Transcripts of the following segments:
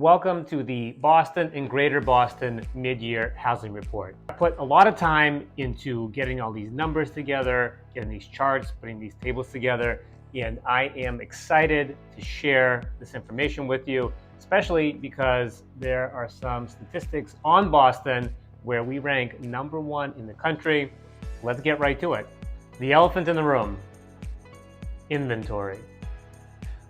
Welcome to the Boston and Greater Boston Mid-Year Housing Report. I put a lot of time into getting all these numbers together, getting these charts, putting these tables together, and I am excited to share this information with you, especially because there are some statistics on Boston where we rank #1 in the country. Let's get right to it. The elephant in the room, inventory.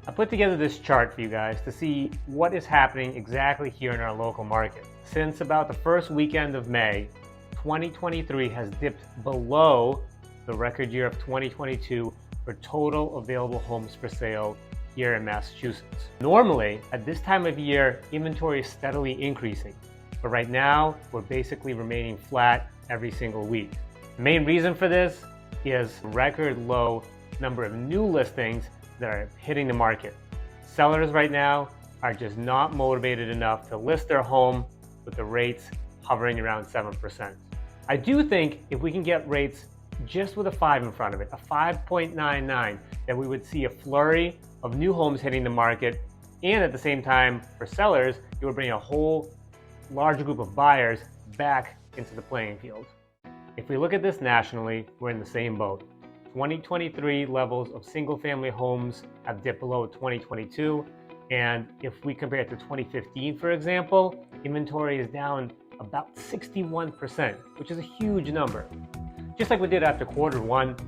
I put together this chart for you guys to see what is happening exactly here in our local market. Since about the first weekend of May, 2023 has dipped below the record year of 2022 for total available homes for sale here in Massachusetts. Normally, at this time of year, inventory is steadily increasing, but right now, we're basically remaining flat every single week. The main reason for this is record low number of new listings that are hitting the market. Sellers right now are just not motivated enough to list their home with the rates hovering around 7%. I do think if we can get rates just with a 5 in front of it, a 5.99, that we would see a flurry of new homes hitting the market, and at the same time, for sellers, it would bring a whole large group of buyers back into the playing field. If we look at this nationally, we're in the same boat. 2023 levels of single-family homes have dipped below 2022, and if we compare it to 2015, for example, inventory is down about 61%, which is a huge number. Just like we did after Q1,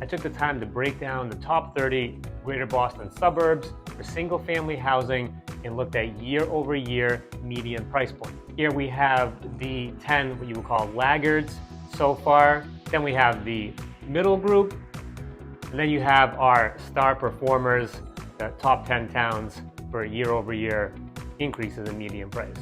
I took the time to break down the top 30 Greater Boston suburbs for single-family housing and looked at year-over-year median price point. Here we have the 10 what you would call laggards so far, then we have the middle group, and then you have our star performers, the top 10 towns for year-over-year increases in median price.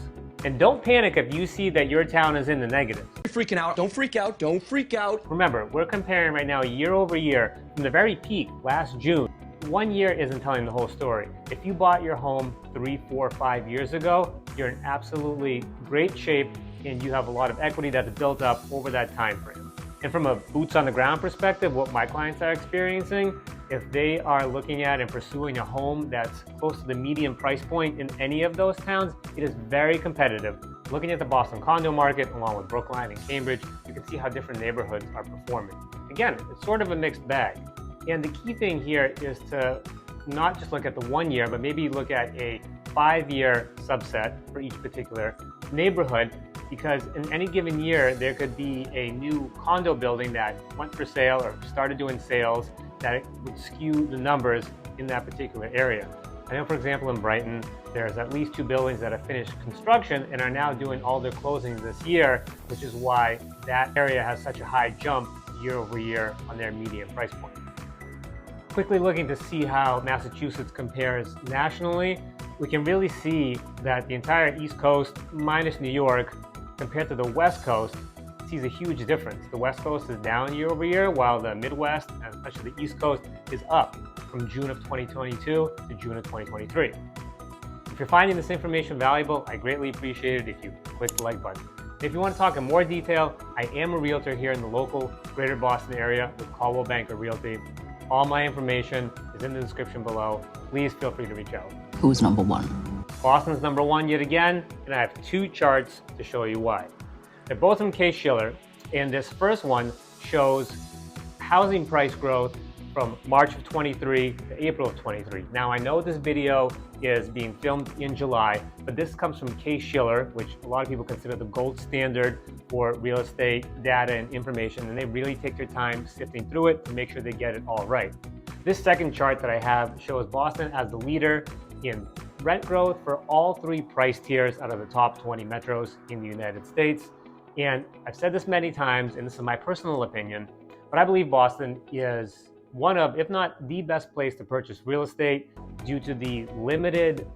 And don't panic if you see that your town is in the negative. You're freaking out. Don't freak out. Don't freak out. Remember, we're comparing right now year-over-year from the very peak last June. 1 year isn't telling the whole story. If you bought your home 3, 4, 5 years ago, you're in absolutely great shape and you have a lot of equity that's built up over that time frame. And from a boots on the ground perspective, what my clients are experiencing, if they are looking at and pursuing a home that's close to the median price point in any of those towns, it is very competitive. Looking at the Boston condo market, along with Brookline and Cambridge, you can see how different neighborhoods are performing. Again, it's sort of a mixed bag. And the key thing here is to not just look at the 1 year, but maybe look at a 5-year subset for each particular neighborhood, because in any given year, there could be a new condo building that went for sale or started doing sales that would skew the numbers in that particular area. I know, for example, in Brighton, there's at least 2 buildings that have finished construction and are now doing all their closings this year, which is why that area has such a high jump year over year on their median price point. Quickly looking to see how Massachusetts compares nationally, we can really see that the entire East Coast, minus New York, compared to the West Coast, sees a huge difference. The West Coast is down year over year, while the Midwest, and especially the East Coast, is up from June of 2022 to June of 2023. If you're finding this information valuable, I greatly appreciate it if you click the like button. If you want to talk in more detail, I am a realtor here in the local Greater Boston area with Caldwell Banker Realty. All my information is in the description below. Please feel free to reach out. Who's #1? Boston's #1 yet again, and I have 2 charts to show you why. They're both from case-shiller, and this first one shows housing price growth from March of 23 to April of 23. Now, I know this video is being filmed in July, but this comes from case-shiller, which a lot of people consider the gold standard for real estate data and information, and they really take their time sifting through it to make sure they get it all right. This second chart that I have shows Boston as the leader in rent growth for all 3 price tiers out of the top 20 metros in the United States. And I've said this many times, and this is my personal opinion, but I believe Boston is one of, if not the best place to purchase real estate due to the limited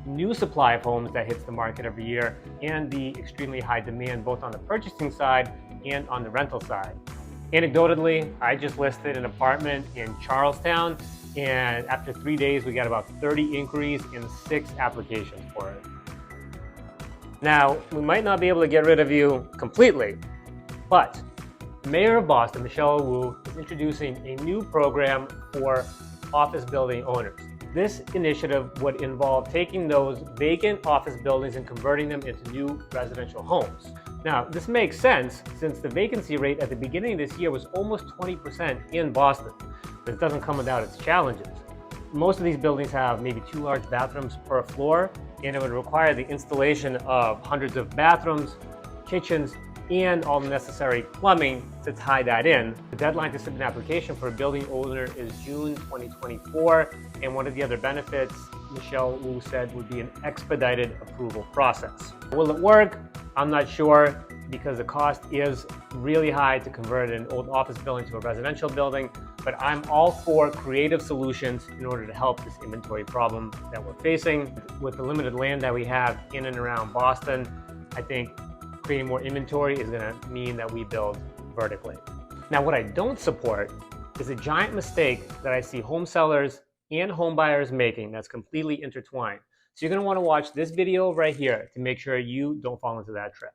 new supply of homes that hits the market every year and the extremely high demand both on the purchasing side and on the rental side. Anecdotally, I just listed an apartment in Charlestown, and after 3 days, we got about 30 inquiries and 6 applications for it. Now, we might not be able to get rid of you completely, but the Mayor of Boston, Michelle Wu, is introducing a new program for office building owners. This initiative would involve taking those vacant office buildings and converting them into new residential homes. Now, this makes sense since the vacancy rate at the beginning of this year was almost 20% in Boston. This doesn't come without its challenges. Most of these buildings have maybe 2 large bathrooms per floor, and it would require the installation of hundreds of bathrooms, kitchens, and all the necessary plumbing to tie that in. The deadline to submit an application for a building owner is June 2024, and one of the other benefits, Michelle Wu said, would be an expedited approval process. Will it work? I'm not sure, because the cost is really high to convert an old office building to a residential building, but I'm all for creative solutions in order to help this inventory problem that we're facing. With the limited land that we have in and around Boston, I think creating more inventory is going to mean that we build vertically. Now, what I don't support is a giant mistake that I see home sellers and home buyers making that's completely intertwined. So you're going to want to watch this video right here to make sure you don't fall into that trap.